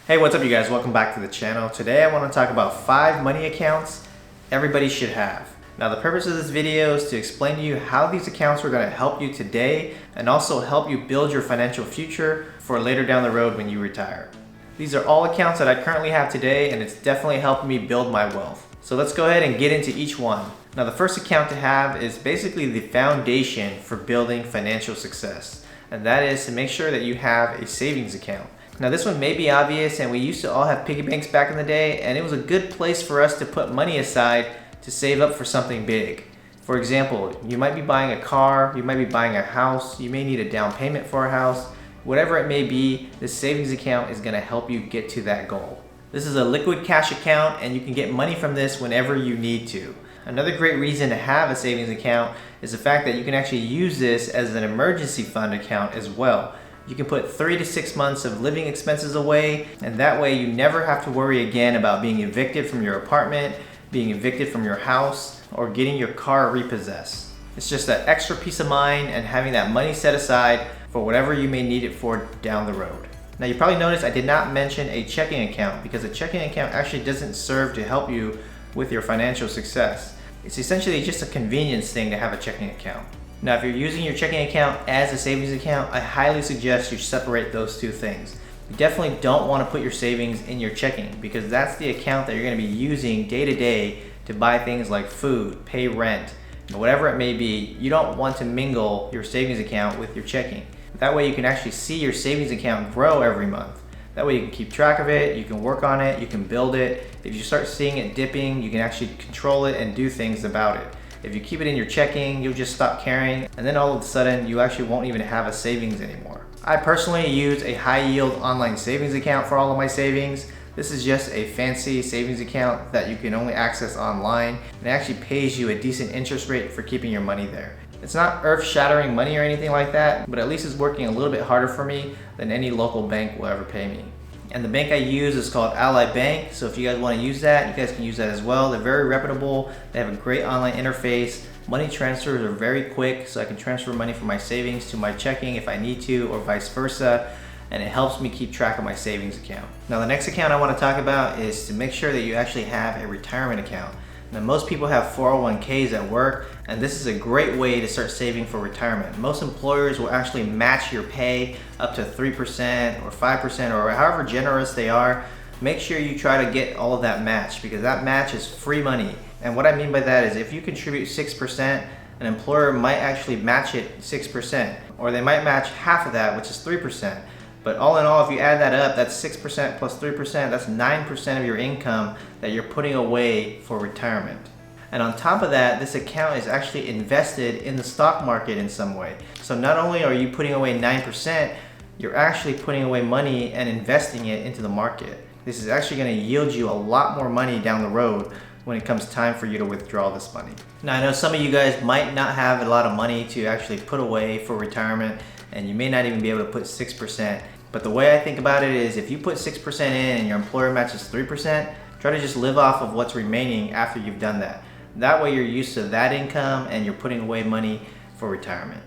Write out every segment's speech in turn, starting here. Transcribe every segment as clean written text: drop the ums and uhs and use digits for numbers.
Hey, what's up you guys? Welcome back to the channel. Today I want to talk about 5 money accounts everybody should have. Now the purpose of this video is to explain to you how these accounts are going to help you today and also help you build your financial future for later down the road when you retire. These are all accounts that I currently have today and it's definitely helping me build my wealth. So let's go ahead and get into each one. Now the first account to have is basically the foundation for building financial success, and that is to make sure that you have a savings account. Now this one may be obvious, and we used to all have piggy banks back in the day, and it was a good place for us to put money aside to save up for something big. For example, you might be buying a car, you might be buying a house, you may need a down payment for a house. Whatever it may be, this savings account is going to help you get to that goal. This is a liquid cash account and you can get money from this whenever you need to. Another great reason to have a savings account is the fact that you can actually use this as an emergency fund account as well. You can put 3 to 6 months of living expenses away, and that way you never have to worry again about being evicted from your apartment, being evicted from your house, or getting your car repossessed. It's just that extra peace of mind and having that money set aside for whatever you may need it for down the road. Now you probably noticed I did not mention a checking account because a checking account actually doesn't serve to help you with your financial success. It's essentially just a convenience thing to have a checking account. Now, if you're using your checking account as a savings account, I highly suggest you separate those two things. You definitely don't want to put your savings in your checking because that's the account that you're going to be using day to day to buy things like food, pay rent, whatever it may be. You don't want to mingle your savings account with your checking. That way you can actually see your savings account grow every month. That way you can keep track of it, you can work on it, you can build it. If you start seeing it dipping, you can actually control it and do things about it. If you keep it in your checking, you'll just stop caring, and then all of a sudden you actually won't even have a savings anymore. I personally use a high yield online savings account for all of my savings. This is just a fancy savings account that you can only access online, and it actually pays you a decent interest rate for keeping your money there. It's not earth-shattering money or anything like that, but at least it's working a little bit harder for me than any local bank will ever pay me. And the bank I use is called Ally Bank, so if you guys want to use that, you guys can use that as well. They're very reputable, they have a great online interface, money transfers are very quick, so I can transfer money from my savings to my checking if I need to, or vice versa, and it helps me keep track of my savings account. Now the next account I want to talk about is to make sure that you actually have a retirement account. Now most people have 401ks at work, and this is a great way to start saving for retirement. Most employers will actually match your pay up to 3% or 5% or however generous they are. Make sure you try to get all of that matched because that match is free money. And what I mean by that is if you contribute 6%, an employer might actually match it 6%, or they might match half of that, which is 3%. But all in all, if you add that up, that's 6% plus 3%, that's 9% of your income that you're putting away for retirement. And on top of that, this account is actually invested in the stock market in some way. So not only are you putting away 9%, you're actually putting away money and investing it into the market. This is actually going to yield you a lot more money down the road when it comes time for you to withdraw this money. Now I know some of you guys might not have a lot of money to actually put away for retirement, and you may not even be able to put 6%. But the way I think about it is if you put 6% in and your employer matches 3%, try to just live off of what's remaining after you've done that. That way you're used to that income and you're putting away money for retirement.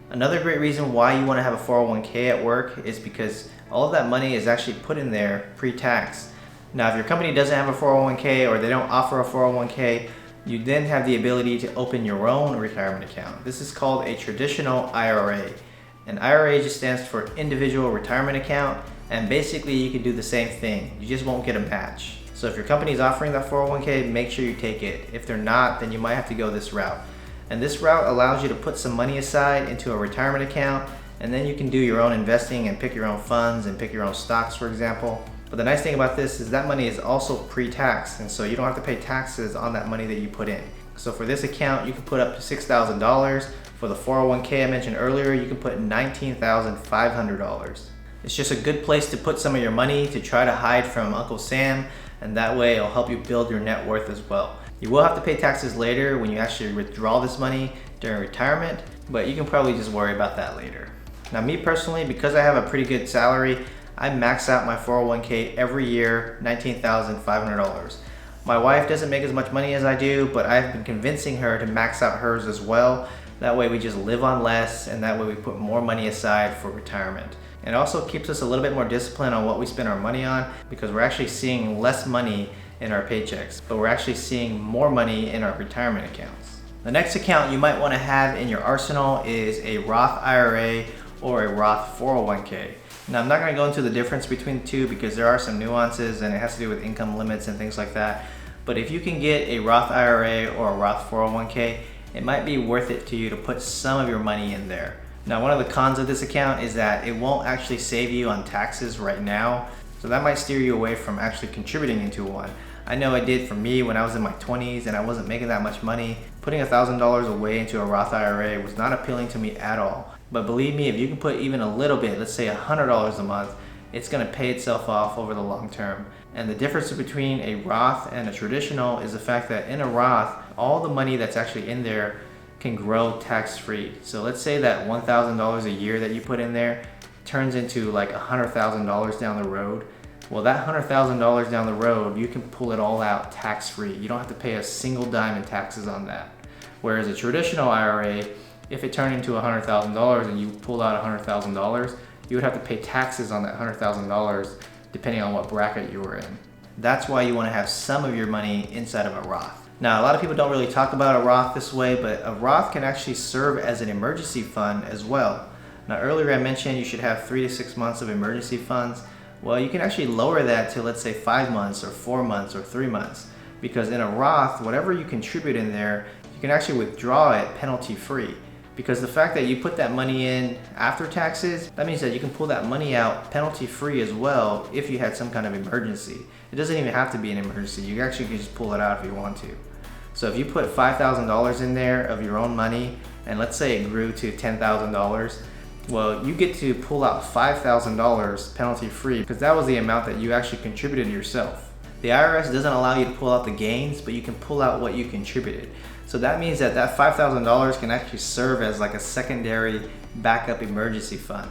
Another great reason why you want to have a 401k at work is because all of that money is actually put in there pre-tax. Now if your company doesn't have a 401k or they don't offer a 401k, you then have the ability to open your own retirement account. This is called a traditional IRA. An IRA just stands for individual retirement account, and basically you can do the same thing. You just won't get a match. So if your company is offering that 401k, make sure you take it. If they're not, then you might have to go this route. And this route allows you to put some money aside into a retirement account, and then you can do your own investing and pick your own funds and pick your own stocks, for example. But the nice thing about this is that money is also pre-tax, and so you don't have to pay taxes on that money that you put in. So for this account, you can put up to $6,000. For the 401k I mentioned earlier, you can put $19,500. It's just a good place to put some of your money to try to hide from Uncle Sam, and that way it'll help you build your net worth as well. You will have to pay taxes later when you actually withdraw this money during retirement, but you can probably just worry about that later. Now me personally, because I have a pretty good salary, I max out my 401k every year, $19,500. My wife doesn't make as much money as I do, but I've been convincing her to max out hers as well. That way we just live on less, and that way we put more money aside for retirement. And it also keeps us a little bit more disciplined on what we spend our money on, because we're actually seeing less money in our paychecks, but we're actually seeing more money in our retirement accounts. The next account you might want to have in your arsenal is a Roth IRA or a Roth 401k. Now, I'm not going to go into the difference between the two because there are some nuances and it has to do with income limits and things like that. But if you can get a Roth IRA or a Roth 401k, it might be worth it to you to put some of your money in there. Now, one of the cons of this account is that it won't actually save you on taxes right now. So that might steer you away from actually contributing into one. I know it did for me when I was in my 20s and I wasn't making that much money. Putting $1,000 away into a Roth IRA was not appealing to me at all. But believe me, if you can put even a little bit, let's say $100 a month, it's going to pay itself off over the long term. And the difference between a Roth and a traditional is the fact that in a Roth, all the money that's actually in there can grow tax-free. So let's say that $1,000 a year that you put in there turns into like $100,000 down the road. Well, that $100,000 down the road, you can pull it all out tax-free. You don't have to pay a single dime in taxes on that. Whereas a traditional IRA, if it turned into $100,000 and you pulled out $100,000, you would have to pay taxes on that $100,000 depending on what bracket you were in. That's why you want to have some of your money inside of a Roth. Now, a lot of people don't really talk about a Roth this way, but a Roth can actually serve as an emergency fund as well. Now, earlier I mentioned you should have 3 to 6 months of emergency funds. Well, you can actually lower that to, let's say, 5 months or 4 months or 3 months. Because in a Roth, whatever you contribute in there, you can actually withdraw it penalty free. Because the fact that you put that money in after taxes, that means that you can pull that money out penalty free as well if you had some kind of emergency. It doesn't even have to be an emergency. You actually can just pull it out if you want to. So if you put $5,000 in there of your own money, and let's say it grew to $10,000, well, you get to pull out $5,000 penalty free because that was the amount that you actually contributed yourself. The IRS doesn't allow you to pull out the gains, but you can pull out what you contributed. So that means that that $5,000 can actually serve as like a secondary backup emergency fund.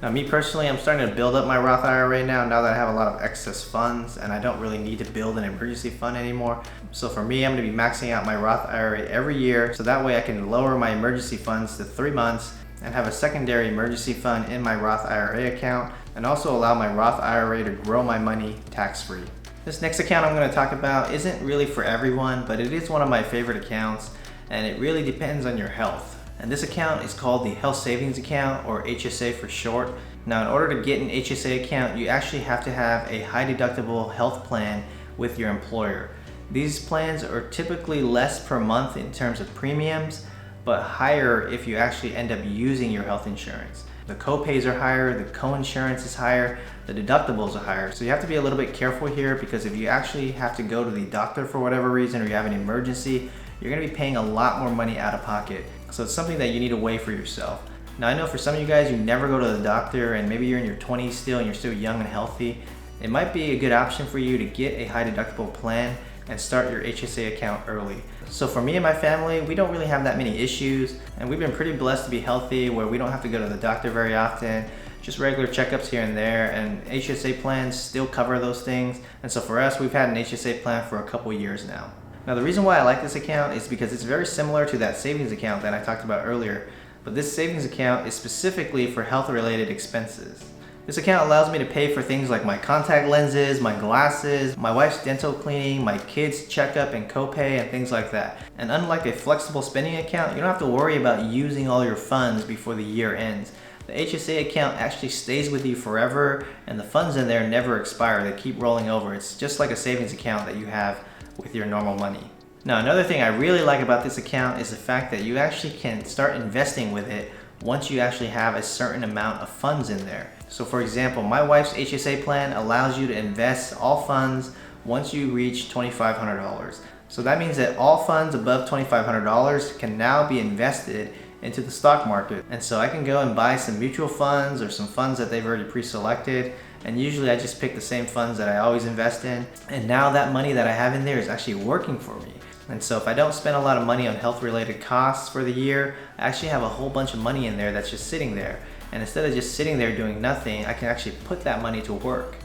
Now, me personally, I'm starting to build up my Roth IRA now that I have a lot of excess funds and I don't really need to build an emergency fund anymore. So for me, I'm going to be maxing out my Roth IRA every year so that way I can lower my emergency funds to 3 months and have a secondary emergency fund in my Roth IRA account, and also allow my Roth IRA to grow my money tax-free. This next account I'm going to talk about isn't really for everyone, but it is one of my favorite accounts, and it really depends on your health. And this account is called the Health Savings Account, or HSA for short. Now, in order to get an HSA account, you actually have to have a high deductible health plan with your employer. These plans are typically less per month in terms of premiums, but higher if you actually end up using your health insurance. The co-pays are higher, the co-insurance is higher, the deductibles are higher. So you have to be a little bit careful here, because if you actually have to go to the doctor for whatever reason, or you have an emergency, you're gonna be paying a lot more money out of pocket. So it's something that you need to weigh for yourself. Now, I know for some of you guys, you never go to the doctor and maybe you're in your 20s still and you're still young and healthy. It might be a good option for you to get a high deductible plan and start your HSA account early. So for me and my family, we don't really have that many issues, and we've been pretty blessed to be healthy where we don't have to go to the doctor very often, just regular checkups here and there, and HSA plans still cover those things. And so for us, we've had an HSA plan for a couple years now. Now, the reason why I like this account is because it's very similar to that savings account that I talked about earlier, but this savings account is specifically for health-related expenses. This account allows me to pay for things like my contact lenses, my glasses, my wife's dental cleaning, my kids' checkup and copay, and things like that. And unlike a flexible spending account, you don't have to worry about using all your funds before the year ends. The HSA account actually stays with you forever, and the funds in there never expire. They keep rolling over. It's just like a savings account that you have with your normal money. Now, another thing I really like about this account is the fact that you actually can start investing with it once you actually have a certain amount of funds in there. So for example, my wife's HSA plan allows you to invest all funds once you reach $2,500. So that means that all funds above $2,500 can now be invested into the stock market. And so I can go and buy some mutual funds or some funds that they've already pre-selected. And usually I just pick the same funds that I always invest in. And now that money that I have in there is actually working for me. And so if I don't spend a lot of money on health-related costs for the year, I actually have a whole bunch of money in there that's just sitting there. And instead of just sitting there doing nothing, I can actually put that money to work.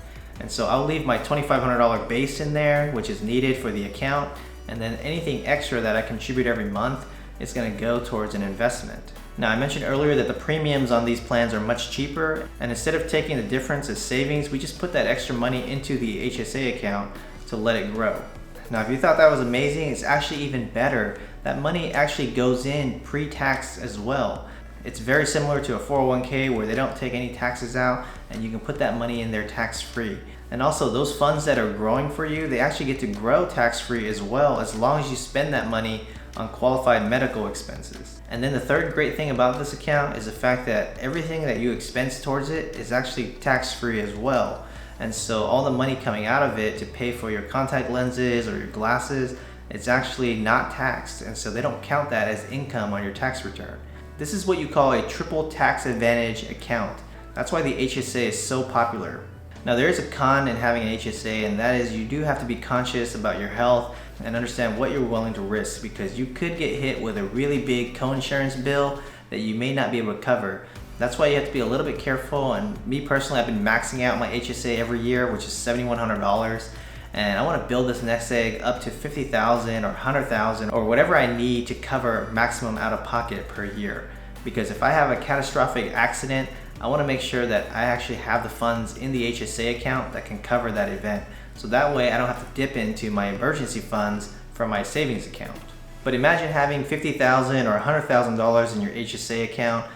And so I'll leave my $2,500 base in there, which is needed for the account. And then anything extra that I contribute every month is gonna go towards an investment. Now, I mentioned earlier that the premiums on these plans are much cheaper, and instead of taking the difference as savings, we just put that extra money into the HSA account to let it grow. Now, if you thought that was amazing, it's actually even better. That money actually goes in pre-tax as well. It's very similar to a 401k where they don't take any taxes out, and you can put that money in there tax-free. And also, those funds that are growing for you, they actually get to grow tax-free as well, as long as you spend that money on qualified medical expenses. And then the third great thing about this account is the fact that everything that you expense towards it is actually tax-free as well. And so all the money coming out of it to pay for your contact lenses or your glasses, it's actually not taxed. And so they don't count that as income on your tax return. This is what you call a triple tax advantage account. That's why the HSA is so popular. Now, there is a con in having an HSA, and that is you do have to be conscious about your health and understand what you're willing to risk, because you could get hit with a really big co-insurance bill that you may not be able to cover. That's why you have to be a little bit careful. And me personally, I've been maxing out my HSA every year, which is $7,100. And I want to build this nest egg up to $50,000 or $100,000 or whatever I need to cover maximum out of pocket per year. Because if I have a catastrophic accident, I want to make sure that I actually have the funds in the HSA account that can cover that event. So that way I don't have to dip into my emergency funds from my savings account. But imagine having $50,000 or $100,000 in your HSA account.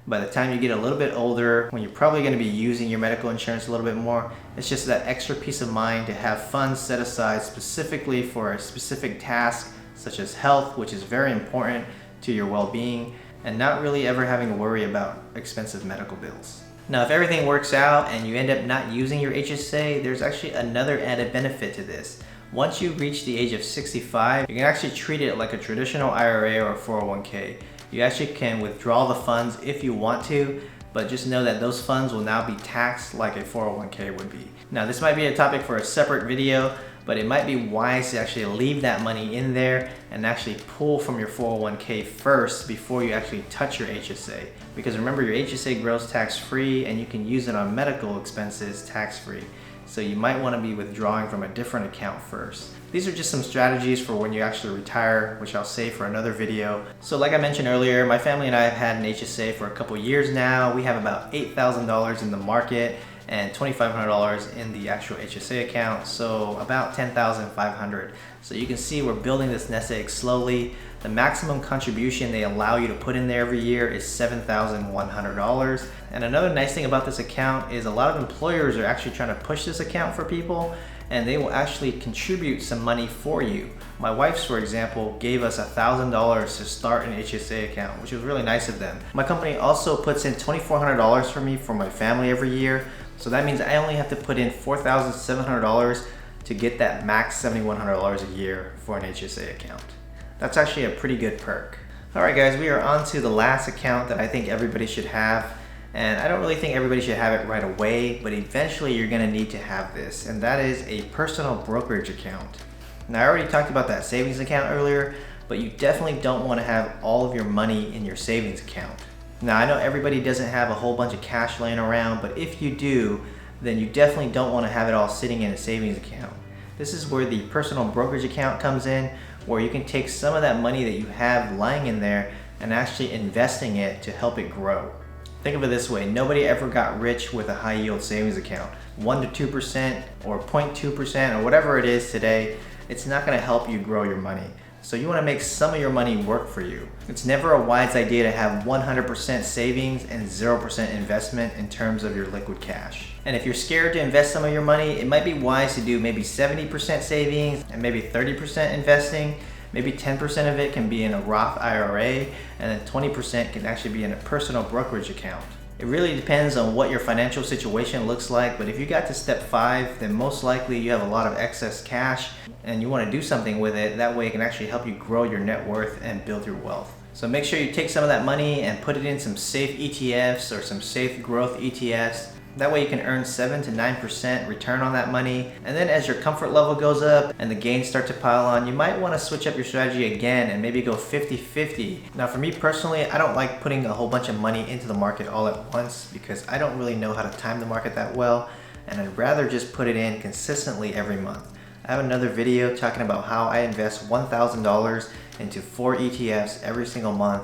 By the time you get a little bit older, when you're probably going to be using your medical insurance a little bit more, it's just that extra peace of mind to have funds set aside specifically for a specific task, such as health, which is very important to your well-being, and not really ever having to worry about expensive medical bills. Now, if everything works out and you end up not using your HSA, there's actually another added benefit to this. Once you reach the age of 65, you can actually treat it like a traditional IRA or a 401k. You actually can withdraw the funds if you want to, but just know that those funds will now be taxed like a 401k would be. Now, this might be a topic for a separate video, but it might be wise to actually leave that money in there and actually pull from your 401k first before you actually touch your HSA. Because remember, your HSA grows tax-free and you can use it on medical expenses tax-free. So you might want to be withdrawing from a different account first. These are just some strategies for when you actually retire, which I'll save for another video. So like I mentioned earlier, my family and I have had an HSA for a couple years now. We have about $8,000 in the market and $2,500 in the actual HSA account, so about $10,500. So you can see we're building this nest egg slowly. The maximum contribution they allow you to put in there every year is $7,100. And another nice thing about this account is a lot of employers are actually trying to push this account for people, and they will actually contribute some money for you. My wife's, for example, gave us $1,000 to start an HSA account, which was really nice of them. My company also puts in $2,400 for me for my family every year. So that means I only have to put in $4,700 to get that max $7,100 a year for an HSA account. That's actually a pretty good perk. All right, guys, we are on to the last account that I think everybody should have. And I don't really think everybody should have it right away, but eventually you're gonna need to have this, and that is a personal brokerage account. Now, I already talked about that savings account earlier, but you definitely don't wanna have all of your money in your savings account. Now, I know everybody doesn't have a whole bunch of cash laying around, but if you do, then you definitely don't wanna have it all sitting in a savings account. This is where the personal brokerage account comes in, where you can take some of that money that you have lying in there and actually investing it to help it grow. Think of it this way, nobody ever got rich with a high yield savings account. 1 to 2% or 0.2% or whatever it is today, it's not gonna help you grow your money. So you wanna make some of your money work for you. It's never a wise idea to have 100% savings and 0% investment in terms of your liquid cash. And if you're scared to invest some of your money, it might be wise to do maybe 70% savings and maybe 30% investing. Maybe 10% of it can be in a Roth IRA, and then 20% can actually be in a personal brokerage account. It really depends on what your financial situation looks like, but if you got to step 5, then most likely you have a lot of excess cash and you want to do something with it. That way it can actually help you grow your net worth and build your wealth. So make sure you take some of that money and put it in some safe ETFs or some safe growth ETFs. That way you can earn 7 to 9% return on that money. And then as your comfort level goes up and the gains start to pile on, you might want to switch up your strategy again and maybe go 50-50. Now, for me personally, I don't like putting a whole bunch of money into the market all at once because I don't really know how to time the market that well, and I'd rather just put it in consistently every month. I have another video talking about how I invest $1,000 into 4 ETFs every single month,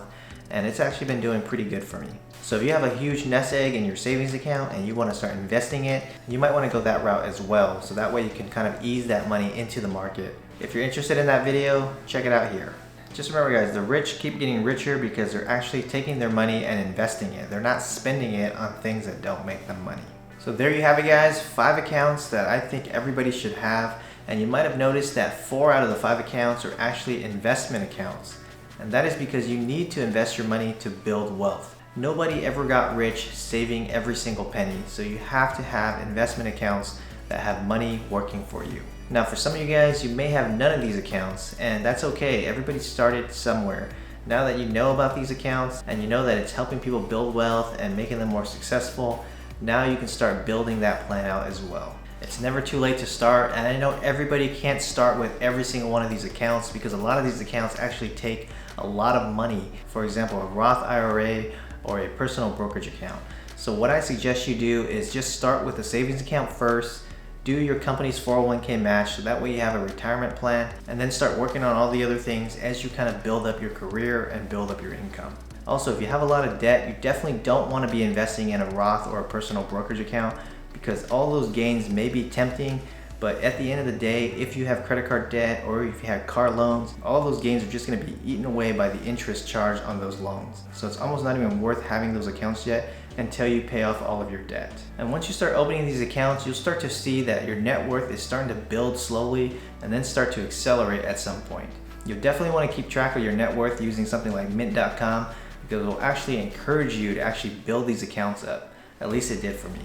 and it's actually been doing pretty good for me. So if you have a huge nest egg in your savings account and you want to start investing it, you might want to go that route as well. So that way you can kind of ease that money into the market. If you're interested in that video, check it out here. Just remember guys, the rich keep getting richer because they're actually taking their money and investing it. They're not spending it on things that don't make them money. So there you have it guys, 5 accounts that I think everybody should have. And you might have noticed that 4 out of the 5 accounts are actually investment accounts. And that is because you need to invest your money to build wealth. Nobody ever got rich saving every single penny, so you have to have investment accounts that have money working for you. Now for some of you guys, you may have none of these accounts, and that's okay. Everybody started somewhere. Now that you know about these accounts and you know that it's helping people build wealth and making them more successful, now you can start building that plan out as well. It's never too late to start, and I know everybody can't start with every single one of these accounts because a lot of these accounts actually take a lot of money. For example, a Roth IRA or a personal brokerage account. So what I suggest you do is just start with a savings account first, do your company's 401k match so that way you have a retirement plan, and then start working on all the other things as you kind of build up your career and build up your income. Also, if you have a lot of debt, you definitely don't want to be investing in a Roth or a personal brokerage account because all those gains may be tempting, but at the end of the day, if you have credit card debt or if you have car loans, all those gains are just going to be eaten away by the interest charged on those loans. So it's almost not even worth having those accounts yet until you pay off all of your debt. And once you start opening these accounts, you'll start to see that your net worth is starting to build slowly and then start to accelerate at some point. You'll definitely want to keep track of your net worth using something like mint.com because it will actually encourage you to actually build these accounts up. At least it did for me.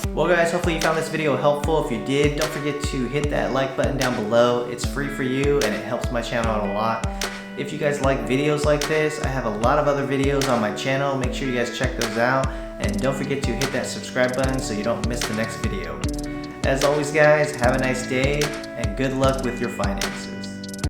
Well guys, hopefully you found this video helpful. If you did, don't forget to hit that like button down below. It's free for you and it helps my channel out a lot. If you guys like videos like this, I have a lot of other videos on my channel. Make sure you guys check those out. And don't forget to hit that subscribe button so you don't miss the next video. As always guys, have a nice day and good luck with your finances.